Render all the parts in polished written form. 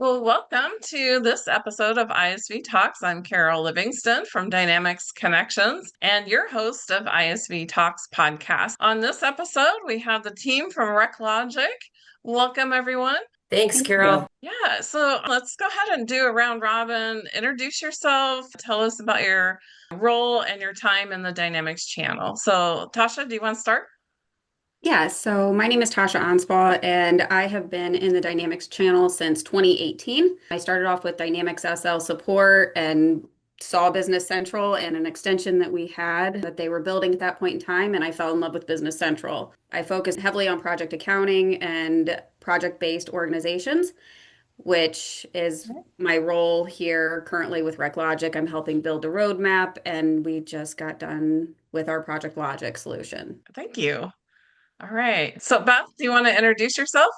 Well, welcome to this episode of ISV Talks. I'm Carol Livingston from Dynamics Connections and your host of ISV Talks podcast. On this episode, we have the team from ReQlogic. Welcome, everyone. Thanks, Thank you. Carol. Yeah, so let's go ahead and do a round robin. Introduce yourself, tell us about your role and your time in the Dynamics channel. So, Tasha, do you want to start? Yeah, so my name is Tasha Anspaugh, and I have been in the Dynamics channel since 2018. I started off with Dynamics SL support and saw Business Central and an extension that we had that they were building at that point in time, and I fell in love with Business Central. I focused heavily on project accounting and project-based organizations, which is my role here currently with RecLogic. I'm helping build a roadmap, and we just got done with our Project Logic solution. Thank you. All right. So, Beth, do you want to introduce yourself?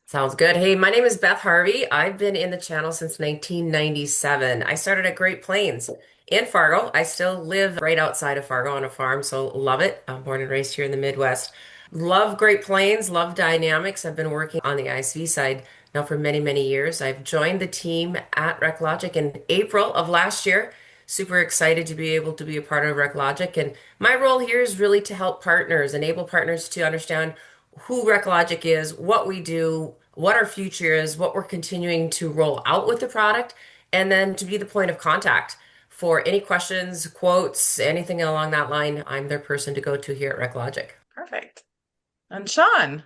Sounds good. Hey, my name is Beth Harvey. I've been in the channel since 1997. I started at Great Plains in Fargo. I still live right outside of Fargo on a farm, so love it. I'm born and raised here in the Midwest. Love Great Plains, love Dynamics. I've been working on the ISV side now for many, many years. I've joined the team at RecLogic in April of last year. Super excited to be able to be a part of RecLogic. And my role here is really to help partners, enable partners to understand who RecLogic is, what we do, what our future is, what we're continuing to roll out with the product, and then to be the point of contact for any questions, quotes, anything along that line. I'm their person to go to here at RecLogic. Perfect. And Sean.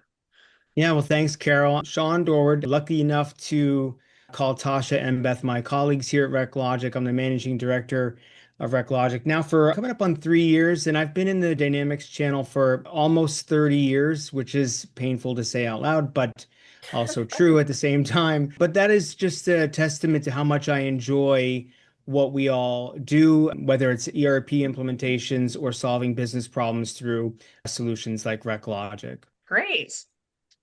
Yeah, well, thanks, Carol. Sean Dorward, lucky enough to call Tasha and Beth my colleagues here at RecLogic. I'm the managing director of RecLogic now for coming up on 3 years, and I've been in the Dynamics channel for almost 30 years, which is painful to say out loud, but also true at the same time. But that is just a testament to how much I enjoy what we all do, whether it's ERP implementations or solving business problems through solutions like RecLogic. Great.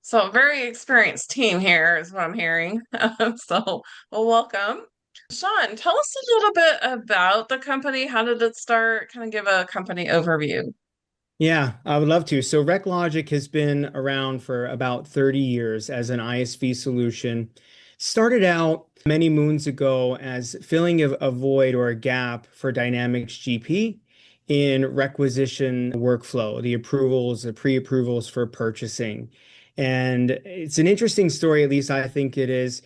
So, very experienced team here is what I'm hearing. So, well, welcome. Sean, tell us a little bit about the company. How did it start? Kind of give a company overview. Yeah, I would love to. So RecLogic has been around for about 30 years as an ISV solution. Started out many moons ago as filling a void or a gap for Dynamics GP in requisition workflow, the approvals, the pre-approvals for purchasing. And it's an interesting story, at least I think it is,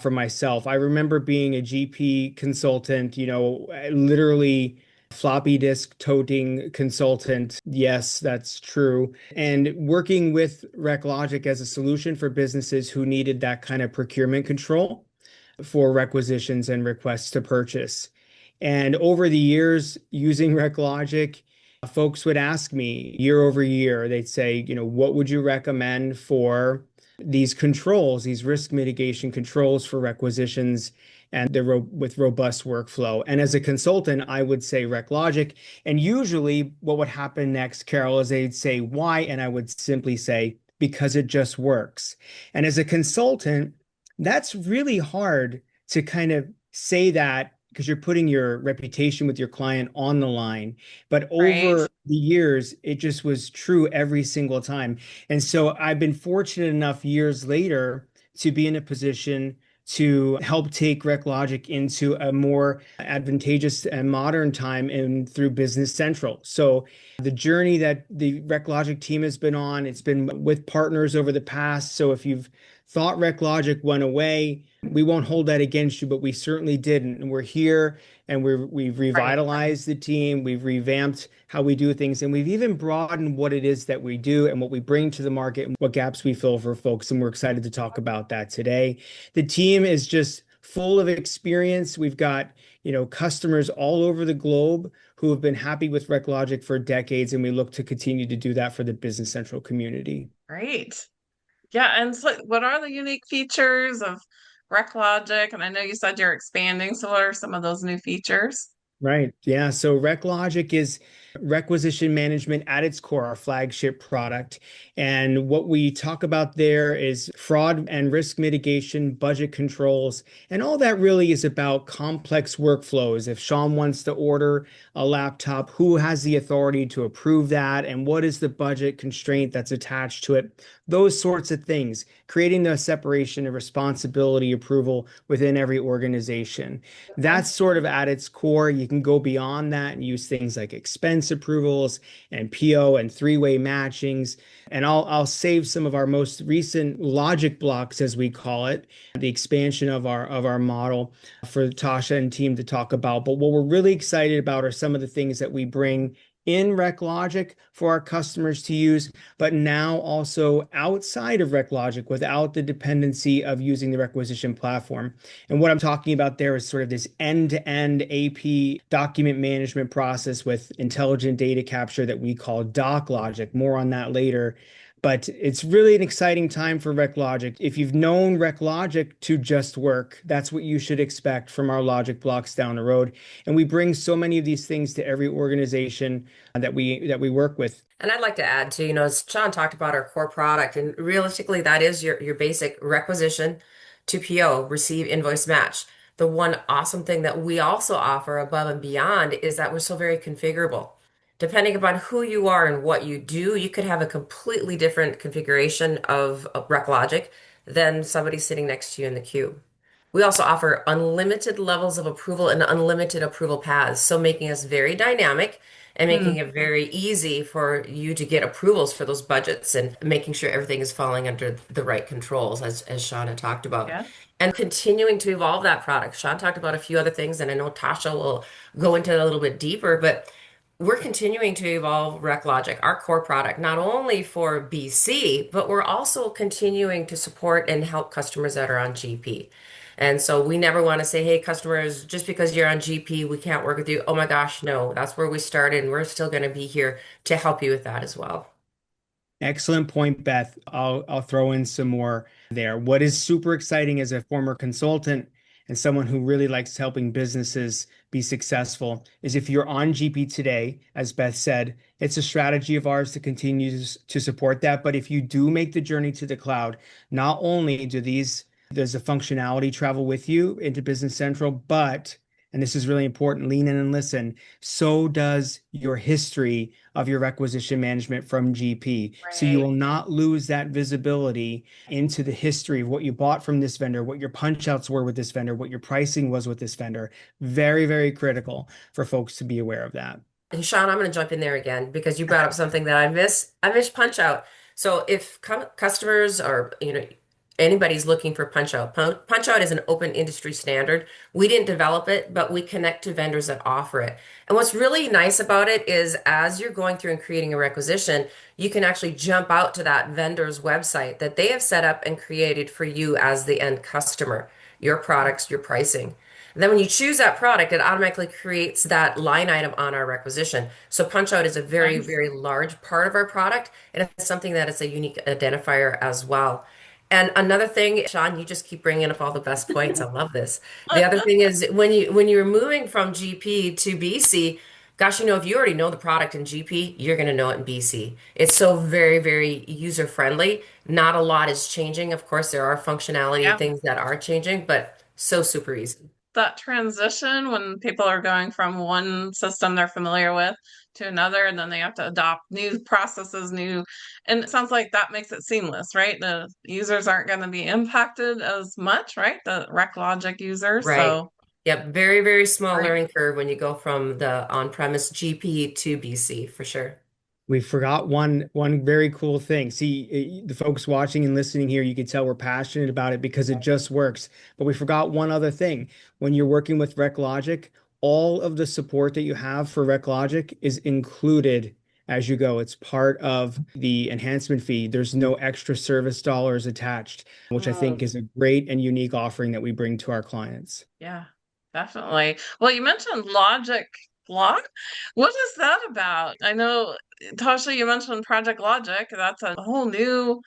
for myself. I remember being a GP consultant, literally floppy disk toting consultant. Yes, that's true. And working with RecLogic as a solution for businesses who needed that kind of procurement control for requisitions and requests to purchase. And over the years, using RecLogic, folks would ask me year over year, they'd say, what would you recommend for these controls, these risk mitigation controls for requisitions and with robust workflow. And as a consultant, I would say RecLogic. And usually what would happen next, Carol, is they'd say why? And I would simply say, because it just works. And as a consultant, that's really hard to kind of say that because you're putting your reputation with your client on the line. But Right. over the years, it just was true every single time. And so I've been fortunate enough years later to be in a position to help take RecLogic into a more advantageous and modern time and through Business Central. So the journey that the RecLogic team has been on, it's been with partners over the past. So if you've thought RecLogic went away, we won't hold that against you, but we certainly didn't. And we're here and we've Right. revitalized the team. We've revamped how we do things. And we've even broadened what it is that we do and what we bring to the market and what gaps we fill for folks. And we're excited to talk about that today. The team is just full of experience. We've got, customers all over the globe who have been happy with RecLogic for decades, and we look to continue to do that for the Business Central community. Great. Yeah. And so, what are the unique features of RecLogic? And I know you said you're expanding. So, what are some of those new features? Right. Yeah. So RecLogic is requisition management at its core, our flagship product. And what we talk about there is fraud and risk mitigation, budget controls, and all that really is about complex workflows. If Sean wants to order a laptop, who has the authority to approve that? And what is the budget constraint that's attached to it? Those sorts of things, creating the separation of responsibility approval within every organization. That's sort of at its core. You can go beyond that and use things like expense approvals and PO and three-way matchings. And I'll save some of our most recent logic blocks, as we call it, the expansion of our model for Tasha and team to talk about. But what we're really excited about are some of the things that we bring in ReQlogic for our customers to use, but now also outside of ReQlogic without the dependency of using the requisition platform. And what I'm talking about there is sort of this end-to-end AP document management process with intelligent data capture that we call doc logic. More on that later. But it's really an exciting time for ReQlogic. If you've known ReQlogic to just work, that's what you should expect from our logic blocks down the road. And we bring so many of these things to every organization that we work with. And I'd like to add too, as Sean talked about our core product, and realistically, that is your basic requisition to PO, receive, invoice, match. The one awesome thing that we also offer above and beyond is that we're so very configurable. Depending upon who you are and what you do, you could have a completely different configuration of RecLogic than somebody sitting next to you in the queue. We also offer unlimited levels of approval and unlimited approval paths, so making us very dynamic and making it very easy for you to get approvals for those budgets and making sure everything is falling under the right controls, as Sean had talked about. Yeah. And continuing to evolve that product. Sean talked about a few other things, and I know Tasha will go into it a little bit deeper, but we're continuing to evolve RecLogic, our core product, not only for BC, but we're also continuing to support and help customers that are on GP. And so we never want to say, hey, customers, just because you're on GP, we can't work with you. Oh my gosh, no, that's where we started, and we're still going to be here to help you with that as well. Excellent point, Beth. I'll throw in some more there. What is super exciting as a former consultant and someone who really likes helping businesses be successful is if you're on GP today, as Beth said, it's a strategy of ours to continue to support that. But if you do make the journey to the cloud, not only does the functionality travel with you into Business Central, but, and this is really important, lean in and listen, so does your history of your requisition management from GP. Right. So you will not lose that visibility into the history of what you bought from this vendor, what your punch outs were with this vendor, what your pricing was with this vendor. Very, very critical for folks to be aware of that. And Sean, I'm going to jump in there again because you brought up something that I miss. I miss punch out. So if customers or anybody's looking for punch out, punch out is an open industry standard. We didn't develop it, but we connect to vendors that offer it. And what's really nice about it is as you're going through and creating a requisition, you can actually jump out to that vendor's website that they have set up and created for you as the end customer, your products, your pricing. And then when you choose that product, it automatically creates that line item on our requisition. So punch out is a very, very large part of our product, and it's something that is a unique identifier as well. And another thing, Sean, you just keep bringing up all the best points. I love this. The other thing is when you're moving from GP to BC, gosh, if you already know the product in GP, you're going to know it in BC. It's so very, very user friendly. Not a lot is changing. Of course, there are functionality and things that are changing, but so super easy. That transition when people are going from one system they're familiar with to another, and then they have to adopt new processes, and it sounds like that makes it seamless, right? The users aren't going to be impacted as much, right? The RecLogic users. Right. So, Yep. Very, very small right. learning curve when you go from the on-premise GP to BC for sure. We forgot one very cool thing. See, the folks watching and listening here, you can tell we're passionate about it because it just works. But we forgot one other thing. When you're working with RecLogic, all of the support that you have for RecLogic is included as you go. It's part of the enhancement fee. There's no extra service dollars attached, which I think is a great and unique offering that we bring to our clients. Yeah, definitely. Well, you mentioned Logic Block. What is that about? I know, Tasha, you mentioned Project Logic. That's a whole new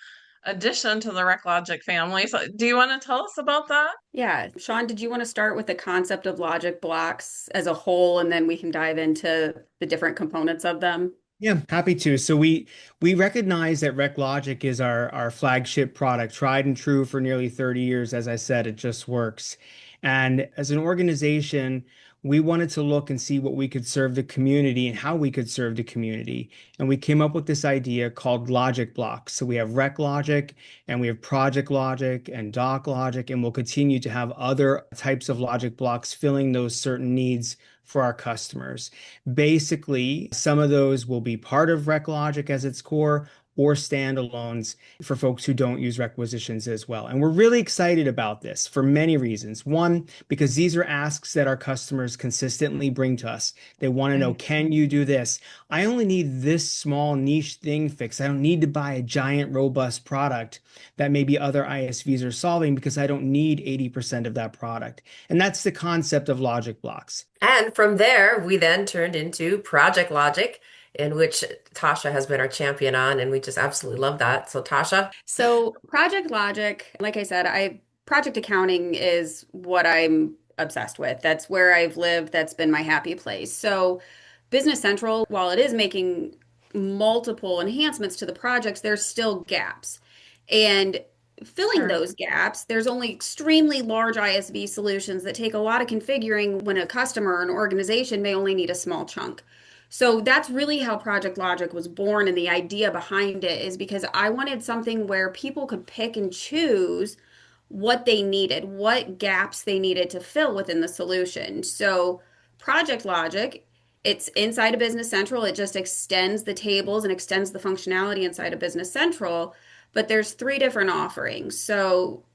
addition to the ReqLogic family. So do you want to tell us about that? Yeah. Sean, did you want to start with the concept of logic blocks as a whole, and then we can dive into the different components of them? Yeah, happy to. So we recognize that RecLogic is our flagship product, tried and true for nearly 30 years. As I said, it just works. And as an organization, we wanted to look and see what we could serve the community and how we could serve the community. And we came up with this idea called logic blocks. So we have RecLogic and we have Project Logic and Doc Logic, and we'll continue to have other types of logic blocks filling those certain needs for our customers. Basically, some of those will be part of RecLogic as its core or standalones for folks who don't use requisitions as well. And we're really excited about this for many reasons. One, because these are asks that our customers consistently bring to us. They want to know, can you do this? I only need this small niche thing fixed. I don't need to buy a giant, robust product that maybe other ISVs are solving because I don't need 80% of that product. And that's the concept of logic blocks. And from there, we then turned into Project Logic, in which Tasha has been our champion on, and we just absolutely love that. So, Tasha? So, Project Logic, like I said, project accounting is what I'm obsessed with. That's where I've lived. That's been my happy place. So, Business Central, while it is making multiple enhancements to the projects, there's still gaps. And filling Sure. those gaps, there's only extremely large ISV solutions that take a lot of configuring when a customer or an organization may only need a small chunk. So that's really how Project Logic was born, and the idea behind it is because I wanted something where people could pick and choose what they needed, what gaps they needed to fill within the solution. So Project Logic, it's inside of Business Central. It just extends the tables and extends the functionality inside of Business Central, but there's three different offerings. So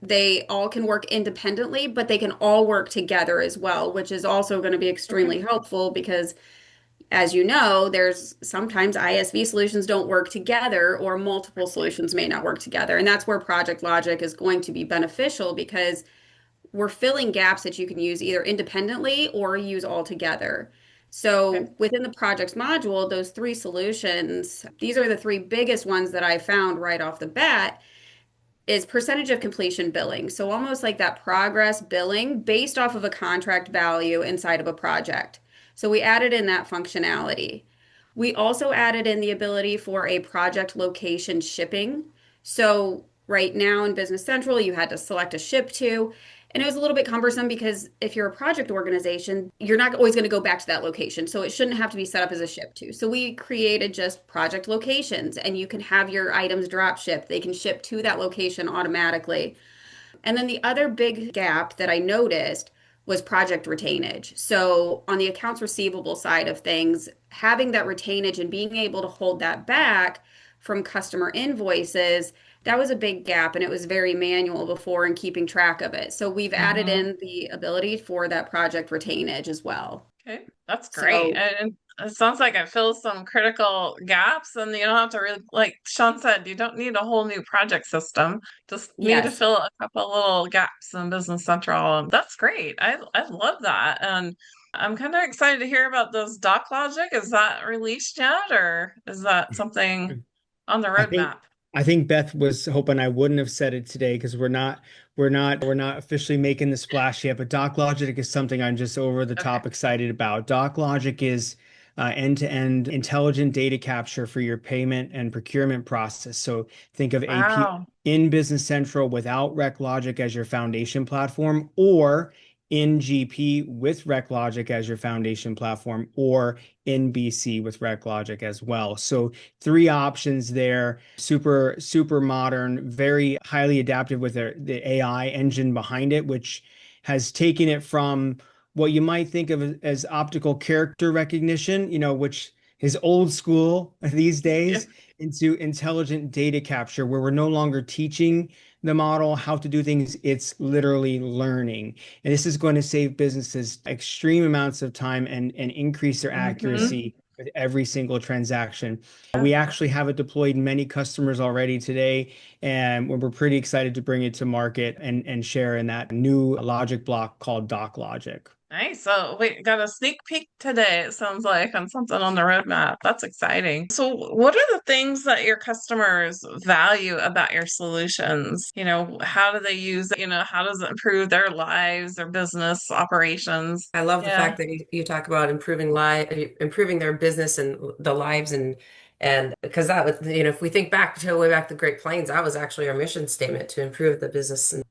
they all can work independently, but they can all work together as well, which is also going to be Okay. extremely helpful because, as you know, there's sometimes ISV solutions don't work together or multiple solutions may not work together. And that's where Project Logic is going to be beneficial because we're filling gaps that you can use either independently or use all together. Okay. So within the projects module, those three solutions, these are the three biggest ones that I found right off the bat is percentage of completion billing. So almost like that progress billing based off of a contract value inside of a project. So we added in that functionality. We also added in the ability for a project location shipping. So right now in Business Central, you had to select a ship to, and it was a little bit cumbersome because if you're a project organization, you're not always going to go back to that location. So it shouldn't have to be set up as a ship to. So we created just project locations, and you can have your items drop ship. They can ship to that location automatically. And then the other big gap that I noticed was project retainage. So on the accounts receivable side of things, having that retainage and being able to hold that back from customer invoices, that was a big gap and it was very manual before and keeping track of it. So we've added Mhm. in the ability for that project retainage as well. Okay, that's great. So And it sounds like it fills some critical gaps, and you don't have to really, like Sean said, you don't need a whole new project system. Just need to yes. fill a couple little gaps in Business Central. And that's great. I love that. And I'm kind of excited to hear about this Doc Logic. Is that released yet, or is that something on the I think roadmap? I think Beth was hoping I wouldn't have said it today because we're not officially making the splash yet. But Doc Logic is something I'm just over the Okay. top excited about. Doc Logic is end-to-end intelligent data capture for your payment and procurement process. So think of AP Wow. in Business Central without RecLogic as your foundation platform, or in GP with RecLogic as your foundation platform, or in BC with RecLogic as well. So three options there. Super modern, very highly adaptive with the AI engine behind it, which has taken it from what you might think of as optical character recognition, which is old school these Yeah. days, into intelligent data capture, where we're no longer teaching the model how to do things. It's literally learning. And this is going to save businesses extreme amounts of time and increase their Hmm. accuracy with every single transaction. We actually have it deployed in many customers already today, and we're pretty excited to bring it to market and share in that new logic block called Doc Logic. Nice. So we got a sneak peek today, it sounds like, on something on the roadmap. That's exciting. So what are the things that your customers value about your solutions? How do they use it? How does it improve their lives, their business operations? I love the Yeah. fact that you talk about improving their business and the lives and because that was, if we think back to way back to the Great Plains, that was actually our mission statement to improve the business. And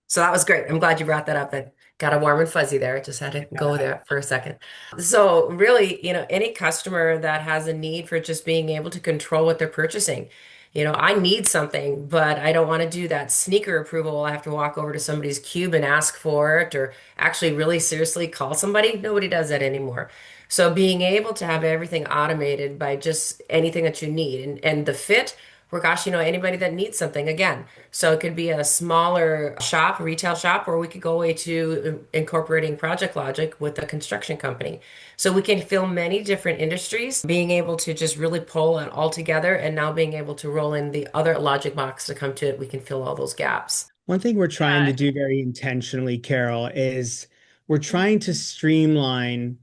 so that was great. I'm glad you brought that up. That got a warm and fuzzy there. I just had to go there for a second. So really, any customer that has a need for just being able to control what they're purchasing. I need something, but I don't want to do that sneaker approval. I have to walk over to somebody's cube and ask for it, or actually really seriously call somebody. Nobody does that anymore. So being able to have everything automated by just anything that you need and the fit, well, gosh, anybody that needs something again. So it could be a smaller shop, retail shop, or we could go away to incorporating Project Logic with a construction company. So we can fill many different industries, being able to just really pull it all together and now being able to roll in the other logic box to come to it, we can fill all those gaps. One thing we're trying to Yeah. do very intentionally, Carol, is we're trying to streamline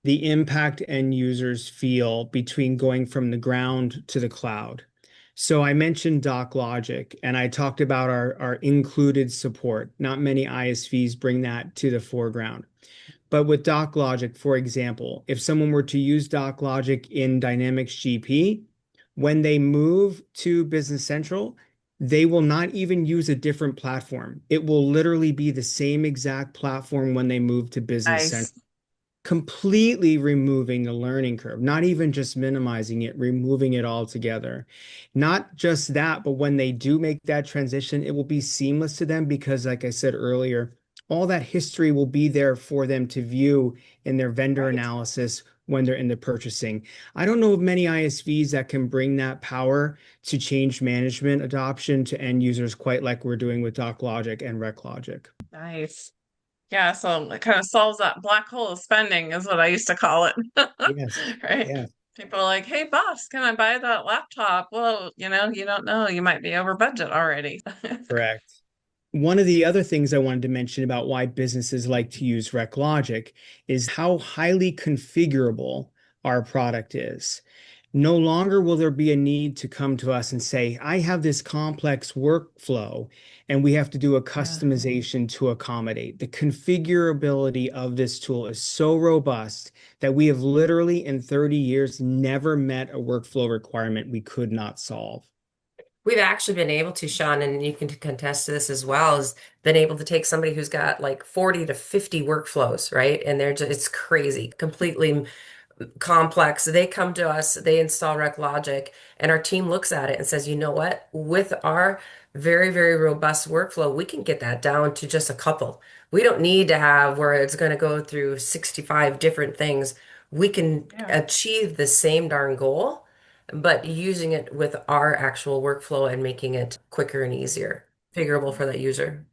the impact end users feel between going from the ground to the cloud. So I mentioned DocLogic and I talked about our included support. Not many ISVs bring that to the foreground. But with DocLogic, for example, if someone were to use DocLogic in Dynamics GP, when they move to Business Central, they will not even use a different platform. It will literally be the same exact platform when they move to Business Central, Nice. completely removing the learning curve, not even just minimizing it, removing it altogether. Not just that, but when they do make that transition, it will be seamless to them because, like I said earlier, all that history will be there for them to view in their vendor Right. analysis when they're in the purchasing. I don't know of many ISVs that can bring that power to change management adoption to end users quite like we're doing with DocLogic and RecLogic. Nice. Yeah, so it kind of solves that black hole of spending, is what I used to call it. Yes. Right? Yes. People are like, hey, boss, can I buy that laptop? Well, you don't know. You might be over budget already. Correct. One of the other things I wanted to mention about why businesses like to use RecLogic is how highly configurable our product is. No longer will there be a need to come to us and say, I have this complex workflow and we have to do a Yeah. customization to accommodate. The configurability of this tool is so robust that we have literally in 30 years never met a workflow requirement we could not solve. We've actually been able to, Sean, and you can contest to this as well, is been able to take somebody who's got like 40 to 50 workflows, right? And they're just, it's crazy, completely complex. They come to us, they install RecLogic, and our team looks at it and says, you know what? With our very, very robust workflow, we can get that down to just a couple. We don't need to have where it's going to go through 65 different things. We can Yeah. achieve the same darn goal, but using it with our actual workflow and making it quicker and easier, figurable for that user.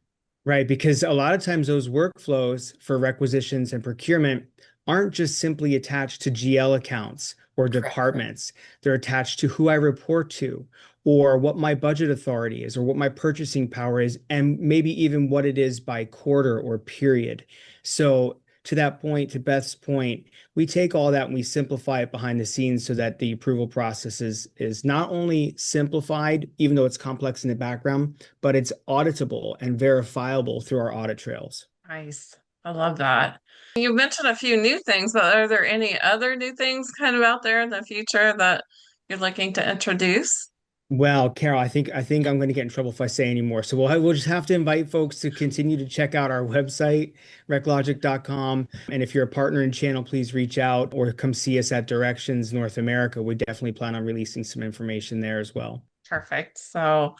Right, because a lot of times those workflows for requisitions and procurement aren't just simply attached to GL accounts or Correct. departments. They're attached to who I report to, or what my budget authority is, or what my purchasing power is, and maybe even what it is by quarter or period. So, to that point, to Beth's point, we take all that and we simplify it behind the scenes so that the approval process is not only simplified, even though it's complex in the background, but it's auditable and verifiable through our audit trails. Nice. I love that. You mentioned a few new things, but are there any other new things kind of out there in the future that you're looking to introduce? Well, Carol, I think I'm going to get in trouble if I say any more. So we'll just have to invite folks to continue to check out our website, reclogic.com. And if you're a partner in channel, please reach out or come see us at Directions North America. We definitely plan on releasing some information there as well. Perfect. So,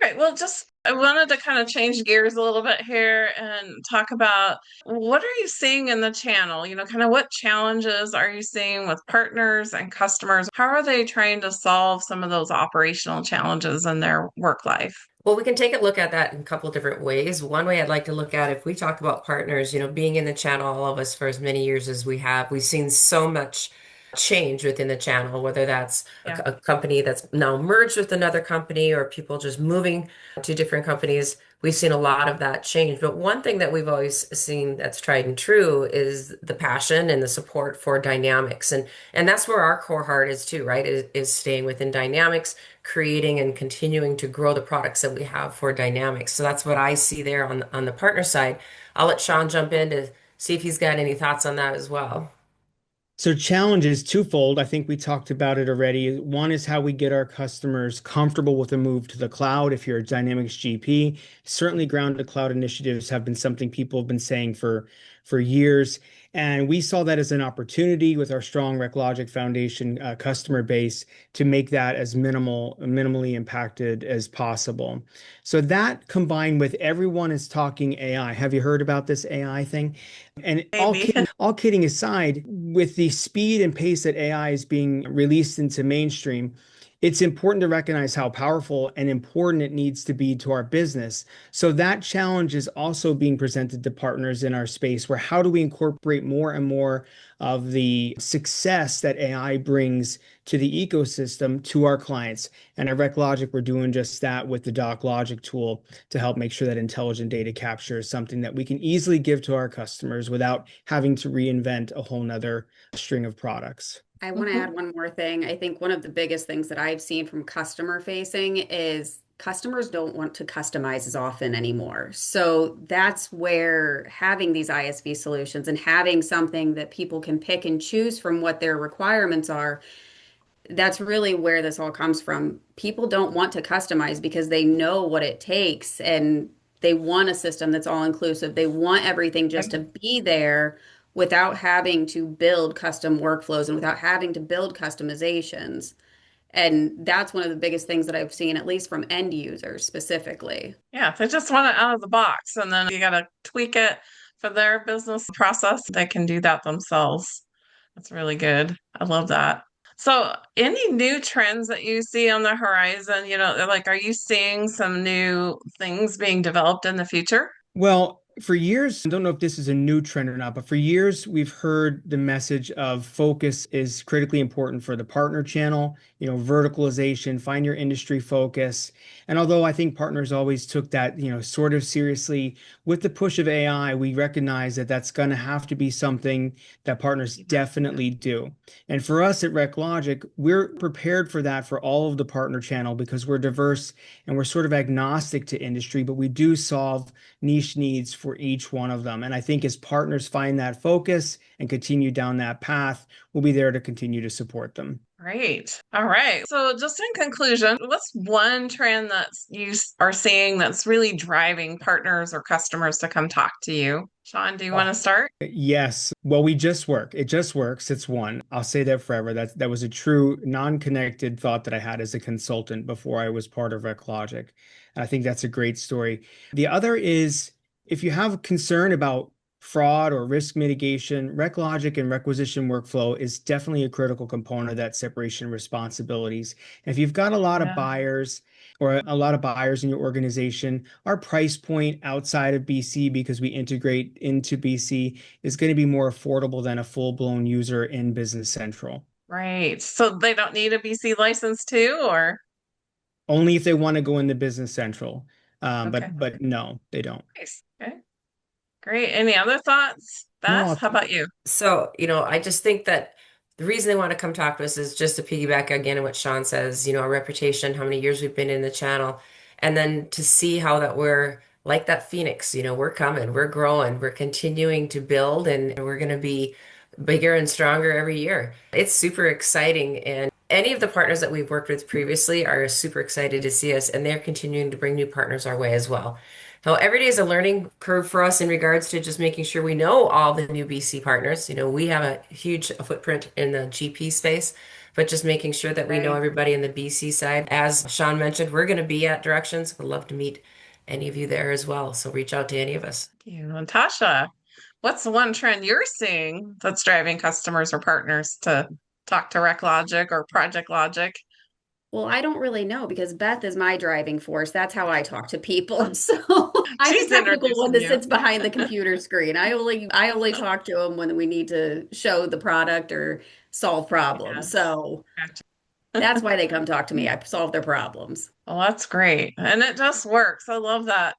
okay, well, just I wanted to kind of change gears a little bit here and talk about what are you seeing in the channel? Kind of what challenges are you seeing with partners and customers? How are they trying to solve some of those operational challenges in their work life? Well, we can take a look at that in a couple of different ways. One way I'd like to look at if we talk about partners, being in the channel, all of us for as many years as we have, we've seen so much change within the channel, whether that's Yeah. a company that's now merged with another company or people just moving to different companies. we've seen a lot of that change. But one thing that we've always seen that's tried and true is the passion and the support for dynamics. And that's where our core heart is too, right? Is staying within dynamics, creating and continuing to grow the products that we have for dynamics. So that's what I see there on the partner side. I'll let Sean jump in to see if he's got any thoughts on that as well. So challenge is twofold. I think we talked about it already. One is how we get our customers comfortable with the move to the cloud. If you're a Dynamics GP, certainly ground to cloud initiatives have been something people have been saying for years. And we saw that as an opportunity with our strong ReQlogic Foundation customer base to make that as minimally impacted as possible. So that combined with everyone is talking AI. Have you heard about this AI thing? And Maybe. all kidding aside, with the speed and pace that AI is being released into mainstream, it's important to recognize how powerful and important it needs to be to our business. So that challenge is also being presented to partners in our space, where how do we incorporate more and more of the success that AI brings to the ecosystem to our clients? And at RecLogic, we're doing just that with the DocLogic tool to help make sure that intelligent data capture is something that we can easily give to our customers without having to reinvent a whole nother string of products. I want to Mhm. add one more thing. I think one of the biggest things that I've seen from customer facing is customers don't want to customize as often anymore. So that's where having these ISV solutions and having something that people can pick and choose from what their requirements are, that's really where this all comes from. People don't want to customize because they know what it takes and they want a system that's all inclusive. They want everything just to be there without having to build custom workflows and without having to build customizations. And that's one of the biggest things that I've seen, at least from end users specifically. Yeah, they just want it out of the box, and then you got to tweak it for their business process. They can do that themselves. That's really good. I love that. So, any new trends that you see on the horizon? Like, are you seeing some new things being developed in the future? Well, for years, I don't know if this is a new trend or not, but for years, we've heard the message of focus is critically important for the partner channel, verticalization, find your industry focus. And although I think partners always took that, sort of seriously, with the push of AI, we recognize that that's going to have to be something that partners definitely do. And for us at RecLogic, we're prepared for that for all of the partner channel because we're diverse and we're sort of agnostic to industry, but we do solve niche needs for each one of them. And I think as partners find that focus and continue down that path, we'll be there to continue to support them. Great. All right. So, just in conclusion, what's one trend that are seeing that's really driving partners or customers to come talk to you? Sean, do you want to start? Yes. Well, we just work. It just works. It's one. I'll say that forever. That was a true non-connected thought that I had as a consultant before I was part of RecLogic. And I think that's a great story. The other is if you have concern about fraud or risk mitigation, RecLogic and requisition workflow is definitely a critical component of that separation of responsibilities. And if you've got a lot of Yeah. buyers or a lot of buyers in your organization, our price point outside of BC, because we integrate into BC, is going to be more affordable than a full-blown user in Business Central. Right. So they don't need a BC license too, or? Only if they want to go into Business Central. Okay. But no, they don't. Nice. Okay. Great. Any other thoughts? No, Beth, how about you? So, I just think that the reason they want to come talk to us is just to piggyback again on what Sean says, our reputation, how many years we've been in the channel, and then to see how that we're like that phoenix, we're coming, we're growing, we're continuing to build, and we're going to be bigger and stronger every year. It's super exciting. And any of the partners that we've worked with previously are super excited to see us, and they're continuing to bring new partners our way as well. Now, every day is a learning curve for us in regards to just making sure we know all the new BC partners. We have a huge footprint in the GP space, but just making sure that we know Right. everybody in the BC side. As Sean mentioned, we're going to be at Directions. Would love to meet any of you there as well. So reach out to any of us. Thank you. And Tasha, what's the one trend you're seeing that's driving customers or partners to talk to RecLogic or Project Logic? Well, I don't really know because Beth is my driving force. That's how I talk to people. So I'm the She's technical one introducing that you. sits behind the computer screen. I only talk to them when we need to show the product or solve Yeah. problems. So Gotcha. That's why they come talk to me. I solve their problems. Well, that's great. And it just works. I love that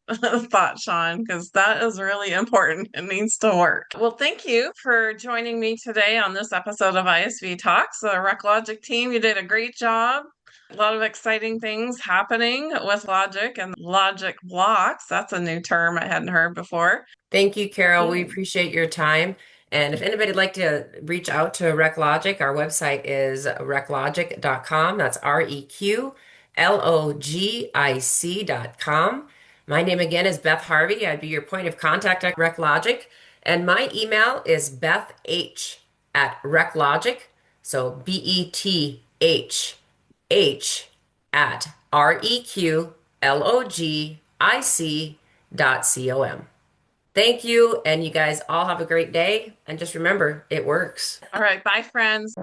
thought, Sean, because that is really important. It needs to work. Well, thank you for joining me today on this episode of ISV Talks. The ReQlogic team, you did a great job. A lot of exciting things happening with Logic and Logic blocks. That's a new term I hadn't heard before. Thank you, Carol. We Yeah. appreciate your time. And if anybody'd like to reach out to ReqLogic, our website is reqlogic.com. That's ReQLogic.com. My name again is Beth Harvey. I'd be your point of contact at ReqLogic. And my email is bethh@reqlogic. So BETH at ReQLogic.com. Thank you, and you guys all have a great day. And just remember, it works. All right. Bye, friends.